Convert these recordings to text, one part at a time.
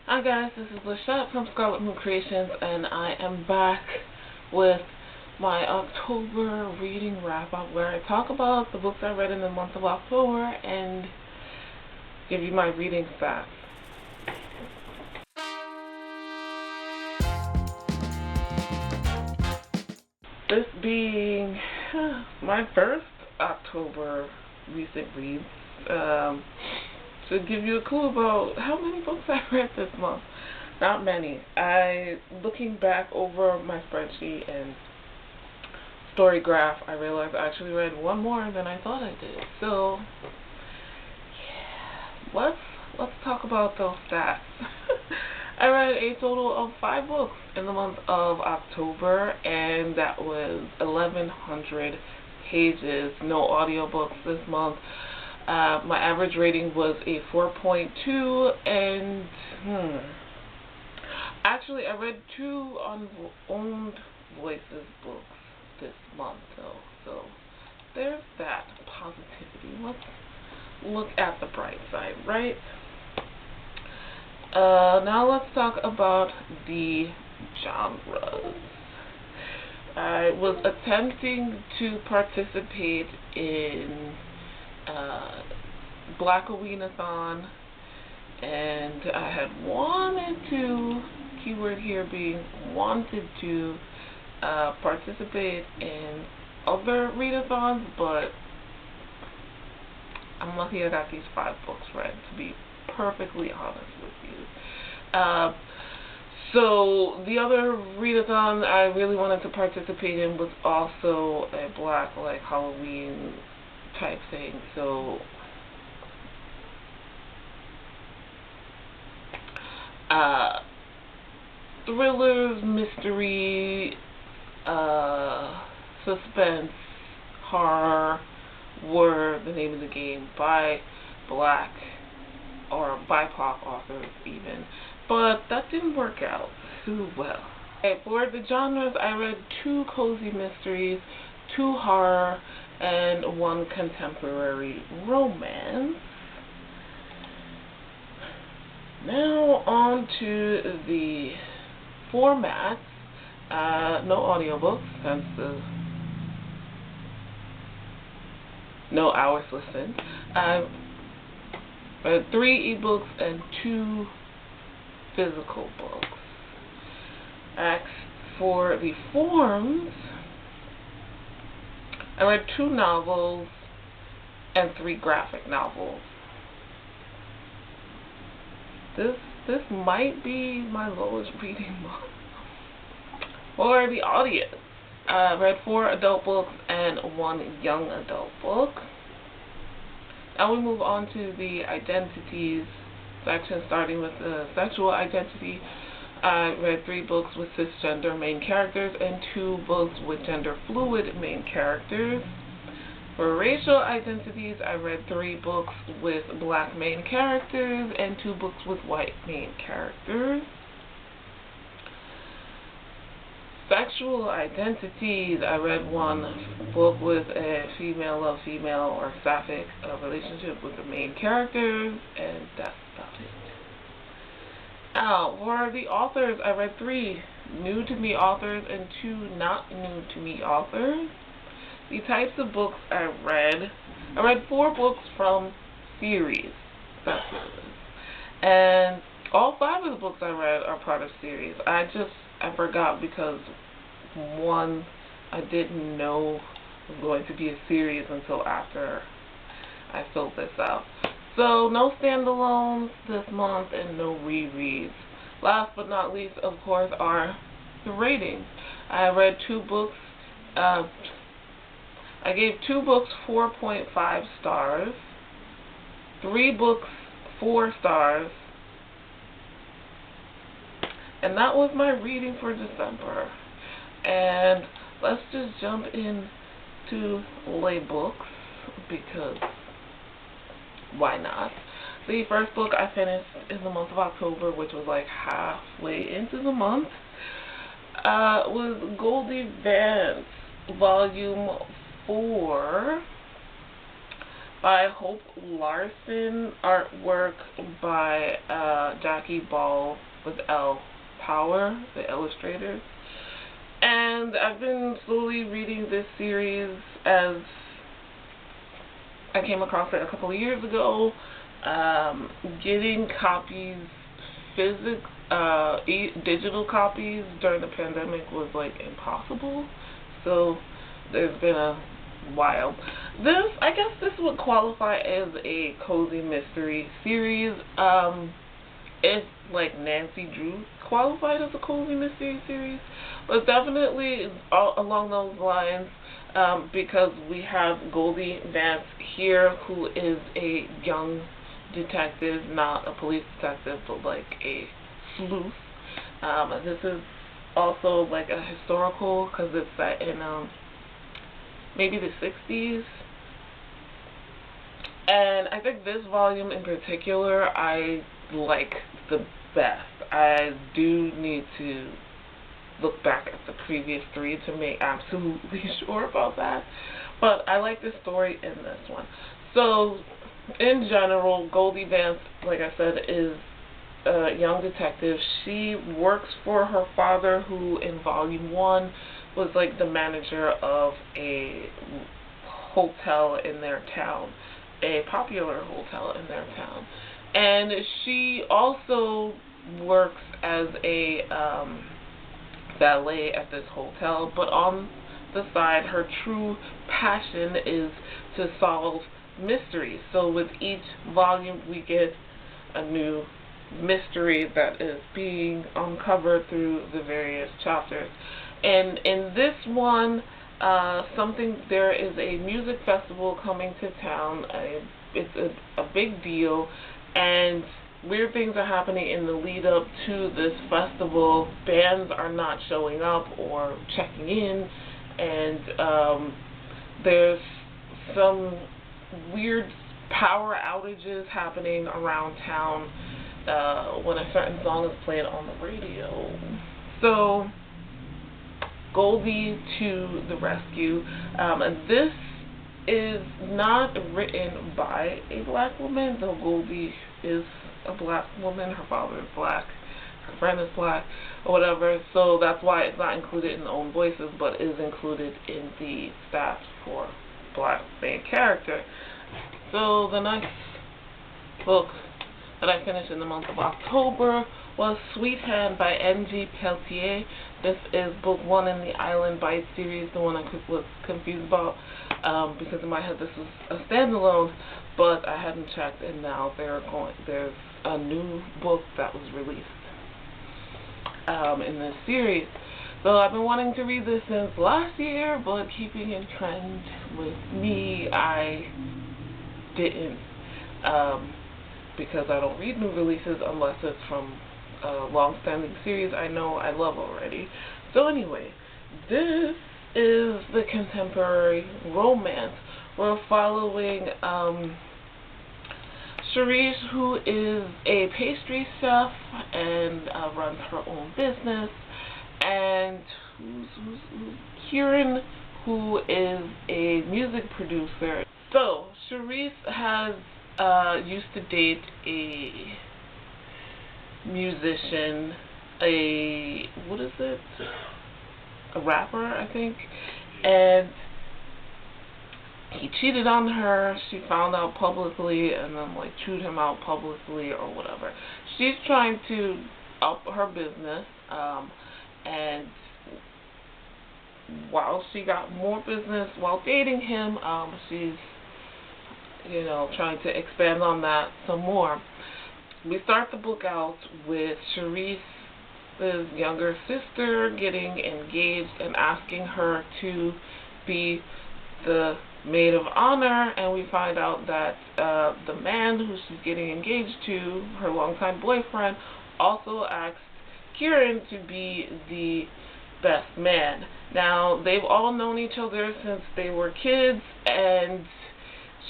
Hi guys, this is Lashette from Scarlet Moon Creations, and I am back with my October reading wrap-up where I talk about the books I read in the month of October and give you my reading stats. This being my first October recent reads, to give you a clue about how many books I read this month. Not many. Looking back over my spreadsheet and Storygraph, I realized I actually read one more than I thought I did. So, yeah, let's talk about those stats. I read a total of 5 books in the month of October, and that was 1,100 pages. No audiobooks this month. My average rating was a 4.2, and actually I read 2 owned voices books this month, though. So there's that positivity. Let's look at the bright side, right? Now let's talk about the genres. I was attempting to participate in Black Awenathon, and I had wanted to, keyword here being wanted to, participate in other readathons, but I'm lucky I got these 5 books read, to be perfectly honest with you. So the other readathon I really wanted to participate in was also a Black, like, Halloween type thing. So thrillers, mystery, suspense, horror were the name of the game by Black or BIPOC authors even, but that didn't work out too well. Okay, for the genres, I read 2 cozy mysteries, 2 horror, and 1 contemporary romance. Now on to the formats. No audiobooks, since no hours listened. I read 3 ebooks and 2 physical books. As for the forms, I read 2 novels and 3 graphic novels. This might be my lowest reading month. For the audience, I read 4 adult books and 1 young adult book. Now we move on to the identities section, starting with the sexual identity. I read 3 books with cisgender main characters and 2 books with gender fluid main characters. For racial identities, I read 3 books with Black main characters and 2 books with white main characters. Sexual identities, I read 1 book with a female-of-female or sapphic relationship with the main characters, and that's about it. Now, for the authors, I read 3 new-to-me authors and 2 not new-to-me authors. The types of books I read 4 books from series. That's what it is. And all 5 of the books I read are part of series. I forgot because 1 I didn't know was going to be a series until after I filled this out. So no standalones this month and no rereads. Last but not least, of course, are the ratings. I read 2 books. I gave 2 books 4.5 stars, 3 books 4 stars, and that was my reading for December. And let's just jump into lay books, because why not? The first book I finished in the month of October, which was like halfway into the month, was Goldie Vance, Volume 4 by Hope Larson, artwork by Jackie Ball with L Power, the illustrator. And I've been slowly reading this series as I came across it a couple of years ago. Getting copies, digital copies during the pandemic was like impossible. So there's been a while. I guess this would qualify as a cozy mystery series. If like Nancy Drew qualified as a cozy mystery series, but definitely along those lines, because we have Goldie Vance here, who is a young detective, not a police detective, but like a sleuth. This is also like a historical, because it's set in maybe the 60s. And I think this volume in particular I like the best. I do need to look back at the previous three to make absolutely sure about that. But I like the story in this one. So, in general, Goldie Vance, like I said, is a young detective. She works for her father, who in volume 1 was like the manager of a hotel in their town, a popular hotel in their town. And she also works as a valet at this hotel, but on the side, her true passion is to solve mysteries. So with each volume, we get a new mystery that is being uncovered through the various chapters. And in this one, there is a music festival coming to town. It's a big deal, and weird things are happening in the lead up to this festival. Bands are not showing up or checking in, and there's some weird power outages happening around town when a certain song is played on the radio. So Goldie to the rescue. And this is not written by a black woman, though Goldie is a black woman. Her father is black, her friend is black, or whatever. So that's why it's not included in the own voices, but is included in the stats for black main character. So the next book that I finished in the month of October was Sweet Hand by N.G. Peltier. This is book 1 in the Island Bite series, the one I was confused about, because in my head this was a standalone, but I hadn't checked, and now there's a new book that was released in this series. So I've been wanting to read this since last year, but keeping in trend with me, I didn't, because I don't read new releases unless it's from a long-standing series I know I love already. So anyway, this is the contemporary romance. We're following Cherise, who is a pastry chef and runs her own business, and Kieran, who is a music producer. So Cherise has used to date a musician, a rapper, I think, and he cheated on her. She found out publicly and then like chewed him out publicly or whatever. She's trying to up her business, and while she got more business while dating him, she's trying to expand on that some more. We start the book out with Cherise's younger sister getting engaged and asking her to be the maid of honor, and we find out that the man who she's getting engaged to, her longtime boyfriend, also asked Kieran to be the best man. Now, they've all known each other since they were kids, and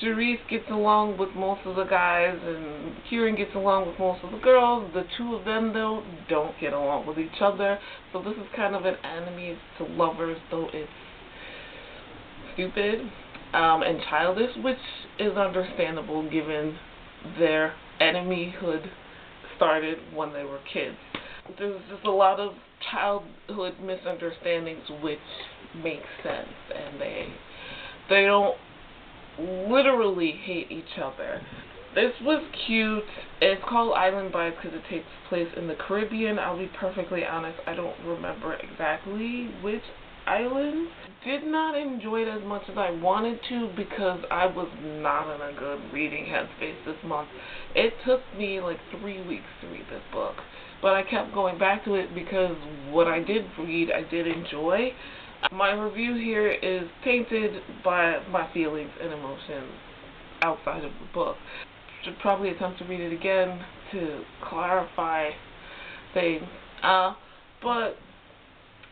Cherise gets along with most of the guys, and Kieran gets along with most of the girls. The two of them, though, don't get along with each other. So this is kind of an enemies to lovers, though it's stupid. and childish, which is understandable given their enemyhood started when they were kids. There's just a lot of childhood misunderstandings which make sense, and they don't literally hate each other. This was cute. It's called Island Vibes because it takes place in the Caribbean. I'll be perfectly honest, I don't remember exactly which island. Did not enjoy it as much as I wanted to because I was not in a good reading headspace this month. It took me like 3 weeks to read this book, but I kept going back to it because what I did read, I did enjoy. My review here is tainted by my feelings and emotions outside of the book. Should probably attempt to read it again to clarify things, but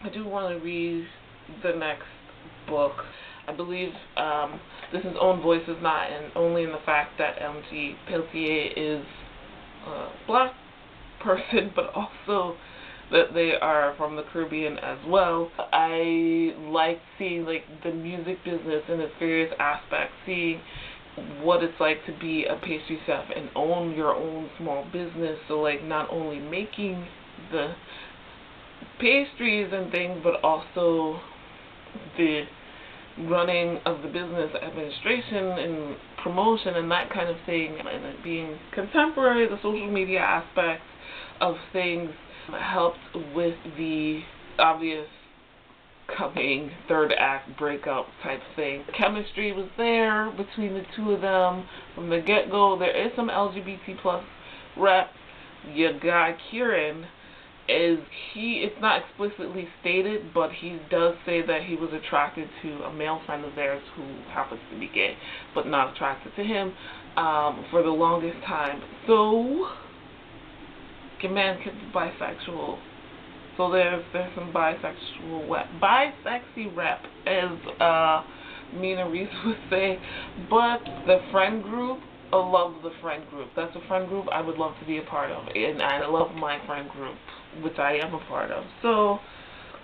I do want to read the next book. I believe this is own voices, not only in the fact that MG Peltier is a black person, but also that they are from the Caribbean as well. I like seeing like the music business in its various aspects, seeing what it's like to be a pastry chef and own your own small business. So like not only making the pastries and things, but also the running of the business, administration and promotion and that kind of thing, and it being contemporary, the social media aspect of things helped with the obvious coming third act breakup type thing. Chemistry was there between the two of them from the get-go. There is some LGBT plus rep. Your guy Kieran it's not explicitly stated, but he does say that he was attracted to a male friend of theirs who happens to be gay, but not attracted to him for the longest time. So your man could be bisexual. So there's some bisexy rep, as Mina Reese would say. But the friend group, I love the friend group. That's a friend group I would love to be a part of, and I love my friend group, which I am a part of. So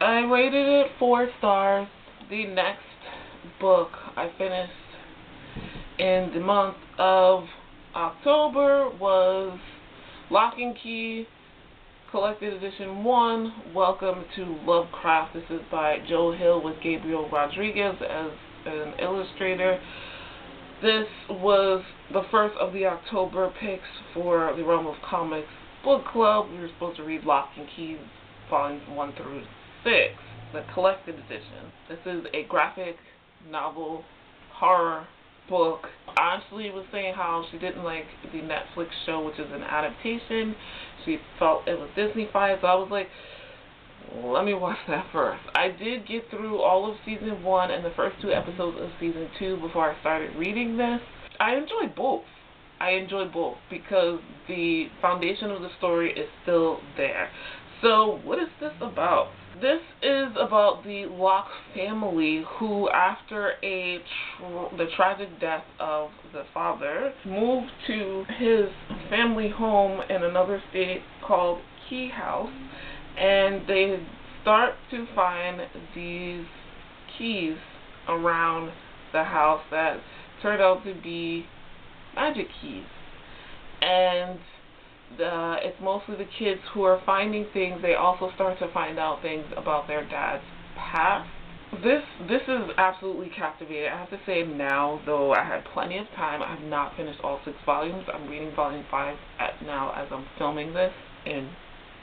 I rated it 4 stars. The next book I finished in the month of October was Lock and Key Collected Edition 1, Welcome to Lovecraft. This is by Joe Hill with Gabriel Rodriguez as an illustrator. This was the first of the October picks for the Realm of Comics book club. We were supposed to read Lock and Key volumes 1 through 6, the collected edition. This is a graphic novel horror book. Ashley was saying how she didn't like the Netflix show, which is an adaptation. She felt it was Disney-fied, so I was like, let me watch that first. I did get through all of season 1 and the first 2 episodes of season 2 before I started reading this. I enjoyed both. Because the foundation of the story is still there. So what is this about? This is about the Locke family who, after the tragic death of the father, moved to his family home in another state called Key House, and they start to find these keys around the house that turned out to be magic keys. And it's mostly the kids who are finding things. They also start to find out things about their dad's past. This is absolutely captivating. I have to say now, though I had plenty of time, I have not finished all 6 volumes. I'm reading volume 5 now as I'm filming this in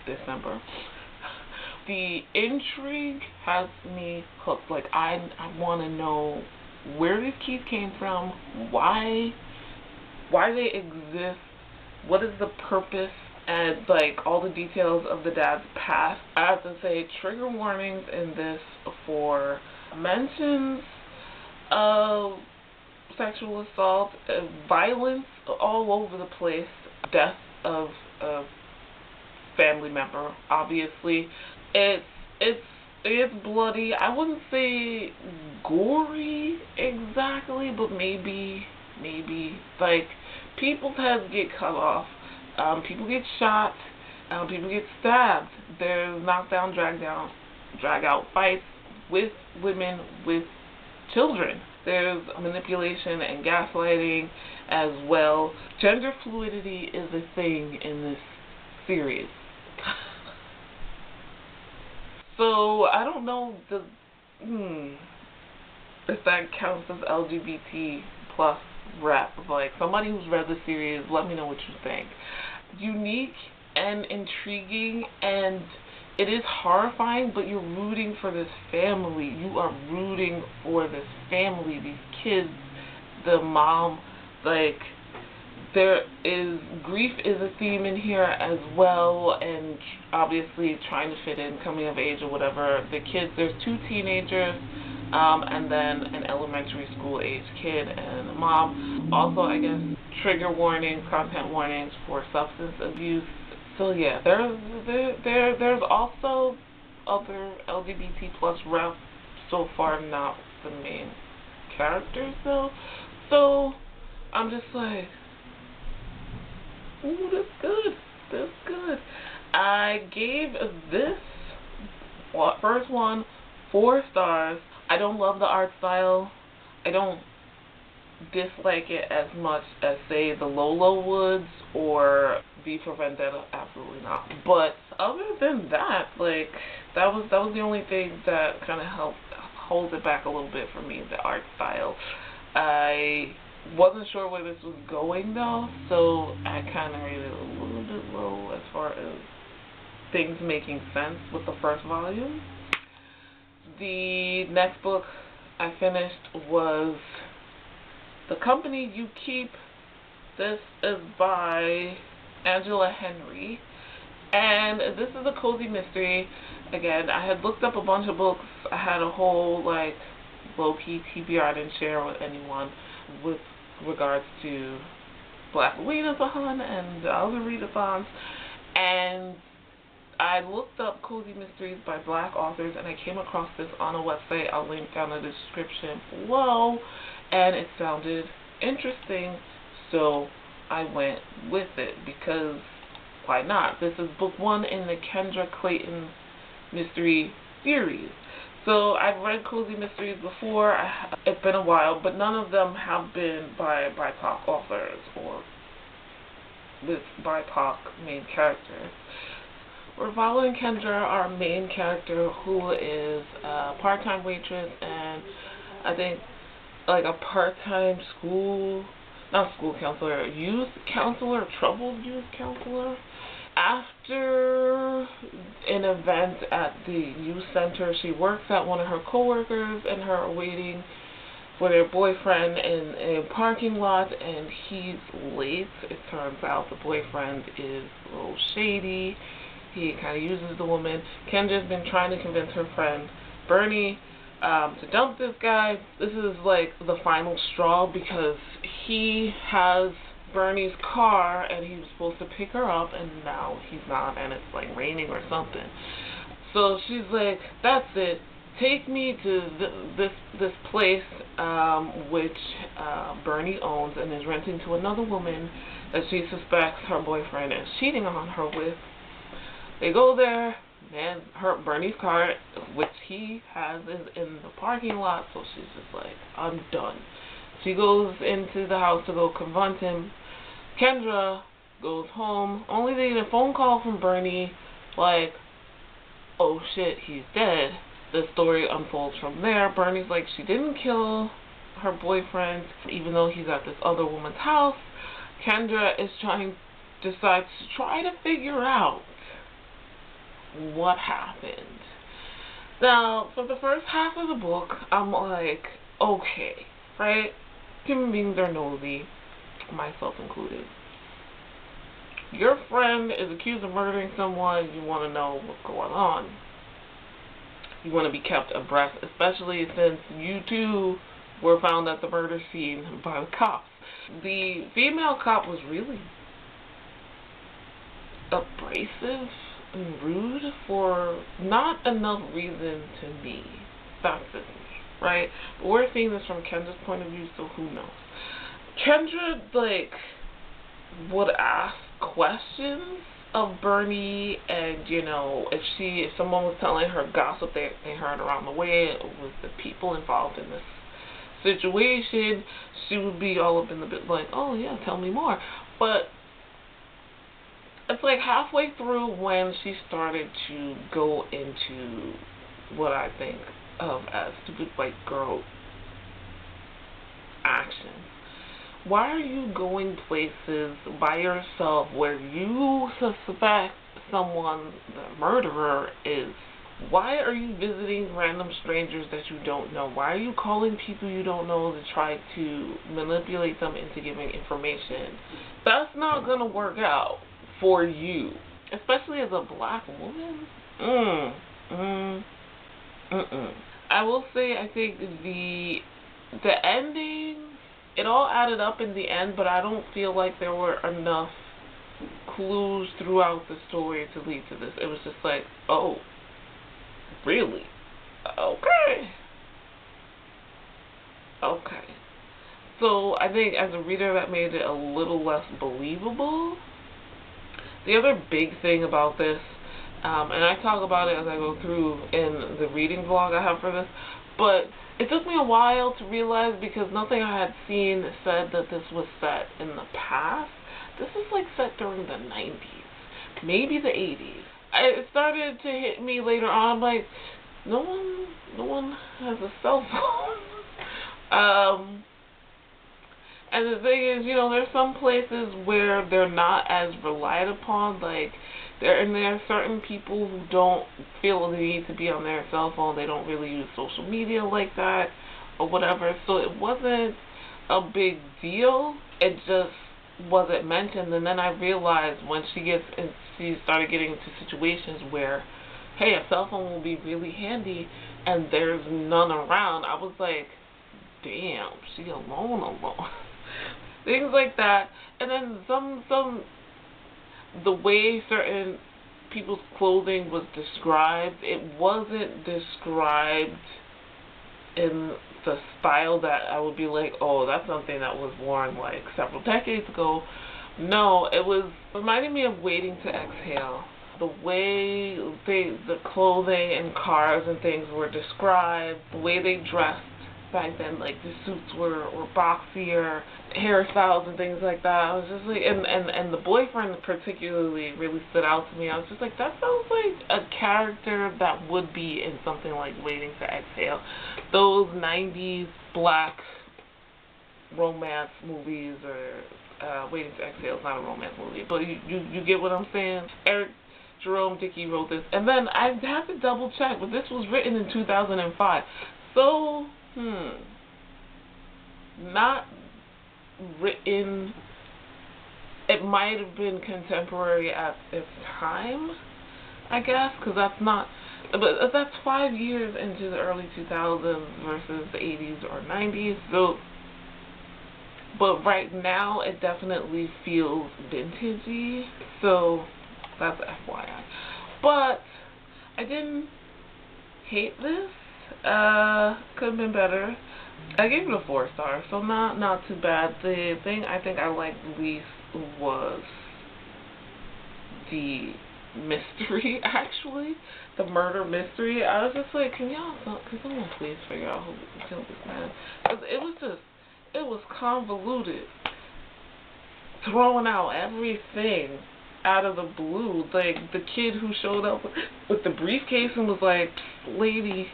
December. The intrigue has me hooked. Like, I want to know where these keys came from, why they exist, what is the purpose, and like all the details of the dad's past. I have to say, trigger warnings in this for mentions of sexual assault, violence all over the place, death of a family member. Obviously, it's bloody. I wouldn't say gory exactly, but maybe like people's heads get cut off, people get shot, people get stabbed. There's knockdown, drag out fights with women, with children. There's manipulation and gaslighting as well. Gender fluidity is a thing in this series. So I don't know if that counts as LGBT plus rep. Like, somebody who's read the series, let me know what you think. Unique and intriguing, and it is horrifying, but you're rooting for this family. You are rooting for this family, these kids, the mom. Like, there is grief is a theme in here as well, and obviously trying to fit in, coming of age or whatever. The kids, there's 2 teenagers, and then an elementary school age kid and a mom. Also, I guess, trigger warnings, content warnings for substance abuse. So yeah, there's also other LGBT plus rep, so far not the main characters though. So I'm just like, ooh, that's good. That's good. I gave this first one 4 stars. I don't love the art style. I don't dislike it as much as, say, the Lolo Woods or V for Vendetta. Absolutely not. But other than that, like, that was the only thing that kind of helped hold it back a little bit for me, the art style. I wasn't sure where this was going though, so I kind of rated it a little bit low as far as things making sense with the first volume. The next book I finished was The Company You Keep. This is by Angela Henry, and this is a cozy mystery. Again, I had looked up a bunch of books. I had a whole, like, low-key TBR I didn't share with anyone with regards to Black Readathon and the other readathons, and I looked up cozy mysteries by Black authors, and I came across this on a website. I'll link down in the description below, and it sounded interesting, so I went with it because why not? This is book 1 in the Kendra Clayton mystery series. So I've read cozy mysteries before. It's been a while, but none of them have been by BIPOC authors or with BIPOC main characters. We're following Kendra, our main character, who is a part-time waitress and I think like a part-time youth counselor, troubled youth counselor. After an event at the youth center, she works at one of her coworkers and her are waiting for their boyfriend in a parking lot, and he's late. It turns out the boyfriend is a little shady. He kind of uses the woman. Kendra's been trying to convince her friend Bernie to dump this guy. This is like the final straw because he has Bernie's car and he was supposed to pick her up and now he's not, and it's like raining or something. So she's like, that's it. Take me to this place which Bernie owns and is renting to another woman that she suspects her boyfriend is cheating on her with. They go there, and Bernie's car, which he has, is in the parking lot, so she's just like, I'm done. She goes into the house to go confront him. Kendra goes home, only to get a phone call from Bernie, like, oh shit, he's dead. The story unfolds from there. Bernie's like, she didn't kill her boyfriend, even though he's at this other woman's house. Kendra decides to try to figure out what happened. Now, for the first half of the book, I'm like, okay, right? Human beings are nosy, myself included. Your friend is accused of murdering someone, you want to know what's going on. You want to be kept abreast, especially since you too were found at the murder scene by the cops. The female cop was really abrasive and rude for not enough reason to me. That's just me, right? But we're seeing this from Kendra's point of view, so who knows? Kendra, like, would ask questions of Bernie, and, you know, if someone was telling her gossip they heard around the way, it was the people involved in this situation, she would be all up in the bit like, oh yeah, tell me more. But it's like halfway through when she started to go into what I think of as stupid white girl action. Why are you going places by yourself where you suspect someone, the murderer, is? Why are you visiting random strangers that you don't know? Why are you calling people you don't know to try to manipulate them into giving information? That's not going to work out for you, especially as a black woman. I will say, I think the ending, it all added up in the end, but I don't feel like there were enough clues throughout the story to lead to this. It was just like, oh, really? Okay. So I think as a reader that made it a little less believable. The other big thing about this, and I talk about it as I go through in the reading vlog I have for this, but it took me a while to realize, because nothing I had seen said that this was set in the past. This is like set during the 90s, maybe the 80s. It started to hit me later on, I'm like, no one has a cell phone. And the thing is, there's some places where they're not as relied upon, like, there are certain people who don't feel the need to be on their cell phone. They don't really use social media like that or whatever. So it wasn't a big deal. It just wasn't mentioned. And then I realized when she started getting into situations where, hey, a cell phone will be really handy and there's none around, I was like, damn, she alone. Things like that. And then the way certain people's clothing was described, it wasn't described in the style that I would be like, oh, that's something that was worn like several decades ago. No, it was reminding me of Waiting to Exhale. The way the clothing and cars and things were described, the way they dressed back then, like the suits were boxier, hairstyles and things like that. I was just like, and the boyfriend particularly really stood out to me. I was just like, that sounds like a character that would be in something like Waiting to Exhale. Those 90s black romance movies, or Waiting to Exhale is not a romance movie, but you get what I'm saying? Eric Jerome Dickey wrote this, and then I have to double check, but this was written in 2005. So not written, it might have been contemporary at its time, I guess, because but that's 5 years into the early 2000s versus the 80s or 90s, so, but right now it definitely feels vintagey, so that's FYI. But I didn't hate this. Could have been better. I gave it a 4 stars, so not too bad. The thing I think I liked least was the mystery, actually. The murder mystery. I was just like, can someone please figure out who killed this man? Because it was convoluted. Throwing out everything out of the blue. Like, the kid who showed up with the briefcase and was like, lady,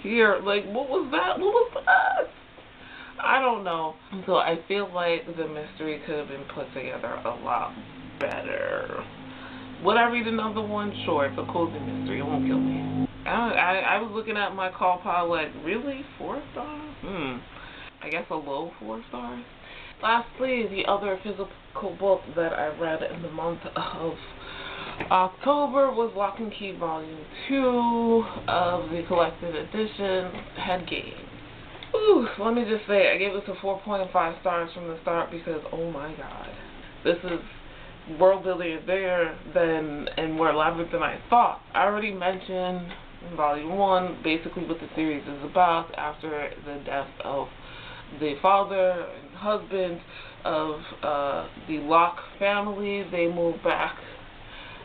here, like, what was that? I don't know. So I feel like the mystery could have been put together a lot better. Would I read another one? Sure, it's a cozy mystery. It won't kill me. I was looking at my call pile like, really? 4 stars? I guess a low 4 stars. Lastly, the other physical book that I read in the month of October was Lock and Key Volume 2 of the collected edition, Head Game. Ooh, let me just say, I gave this a 4.5 stars from the start because, oh my god, this is world building is bigger than and more elaborate than I thought. I already mentioned in Volume 1 basically what the series is about. After the death of the father and husband of the Locke family, they moved back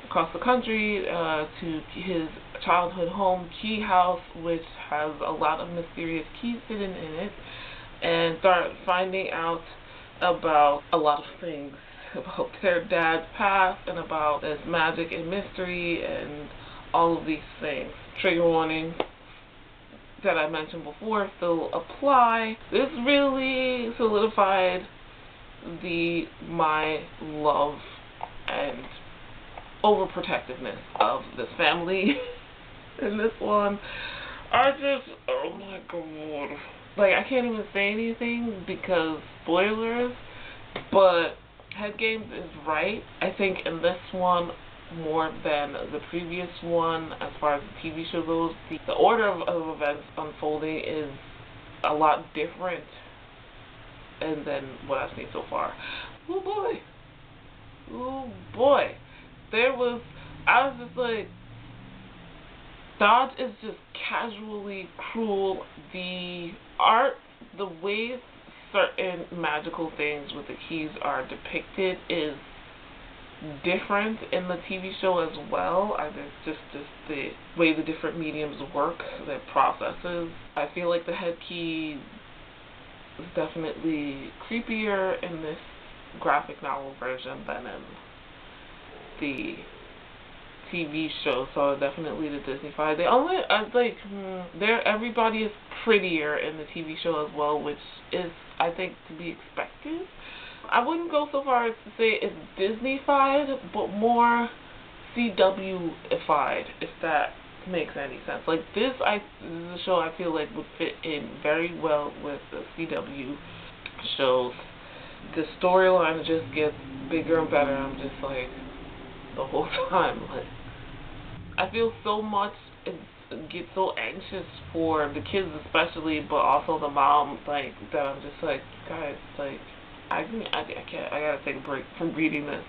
across the country to his childhood home key house, which has a lot of mysterious keys hidden in it, and start finding out about a lot of things about their dad's past and about this magic and mystery and all of these things. Trigger warning that I mentioned before still apply. This really solidified my love and overprotectiveness of this family in this one. I just, oh my god. Like, I can't even say anything because spoilers, but Head Games is right. I think in this one, more than the previous one, as far as the TV show goes, the order of events unfolding is a lot different than what I've seen so far. Oh boy. Oh boy. I was just like, Dodge is just casually cruel. The art, the way certain magical things with the keys are depicted is different in the TV show as well. It's just the way the different mediums work, their processes. I feel like the head key is definitely creepier in this graphic novel version than in the TV show, so definitely the Disney-fied. They only, everybody is prettier in the TV show as well, which is, I think, to be expected. I wouldn't go so far as to say it's Disney-fied, but more CW-ified, if that makes any sense. Like, this is a show I feel like would fit in very well with the CW shows. The storyline just gets bigger and better. I'm just like, the whole time, like, I feel so much, get so anxious for the kids especially, but also the mom, like, that I'm just like, guys, like, I can't, I gotta take a break from reading this.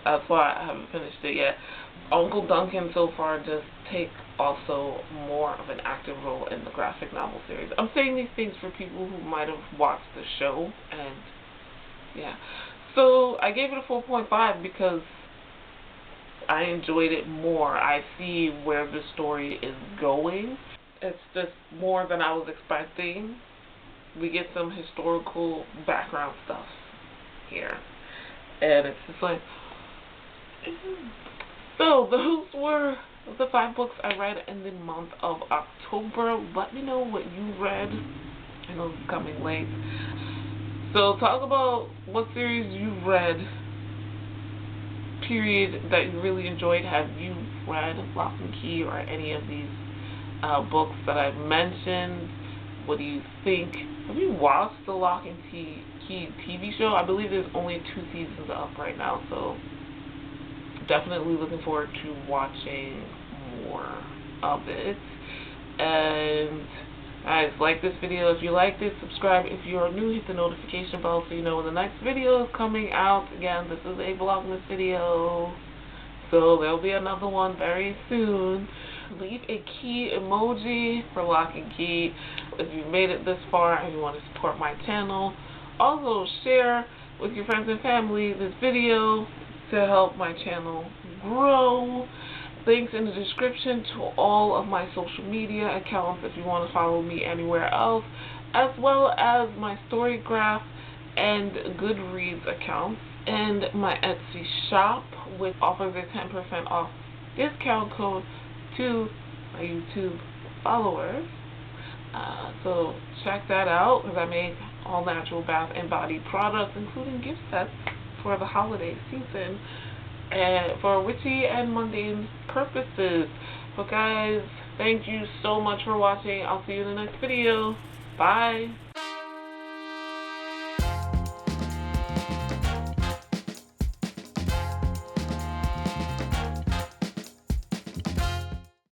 That's why I haven't finished it yet. Uncle Duncan so far does take also more of an active role in the graphic novel series. I'm saying these things for people who might have watched the show, and yeah. So I gave it a 4.5 because I enjoyed it more. I see where the story is going. It's just more than I was expecting. We get some historical background stuff here. And it's just like, so those were the 5 books I read in the month of October. Let me know what you read. I know it's coming late. So talk about what series you read, period, that you really enjoyed. Have you read Lock and Key or any of these books that I've mentioned? What do you think? Have you watched the Lock and Key TV show? I believe there's only 2 seasons up right now, so definitely looking forward to watching more of it. And guys, like this video if you liked it, subscribe if you are new, hit the notification bell so you know when the next video is coming out. Again, this is a Vlogmas video, so there'll be another one very soon. Leave a key emoji for Lock and Key if you made it this far and you want to support my channel. Also share with your friends and family this video to help my channel grow. Links in the description to all of my social media accounts if you want to follow me anywhere else, as well as my Storygraph and Goodreads accounts, and my Etsy shop, which offers a 10% off discount code to my YouTube followers. So check that out, because I make all natural bath and body products, including gift sets for the holiday season and for witchy and mundane purposes. But guys, thank you so much for watching. I'll see you in the next video. Bye.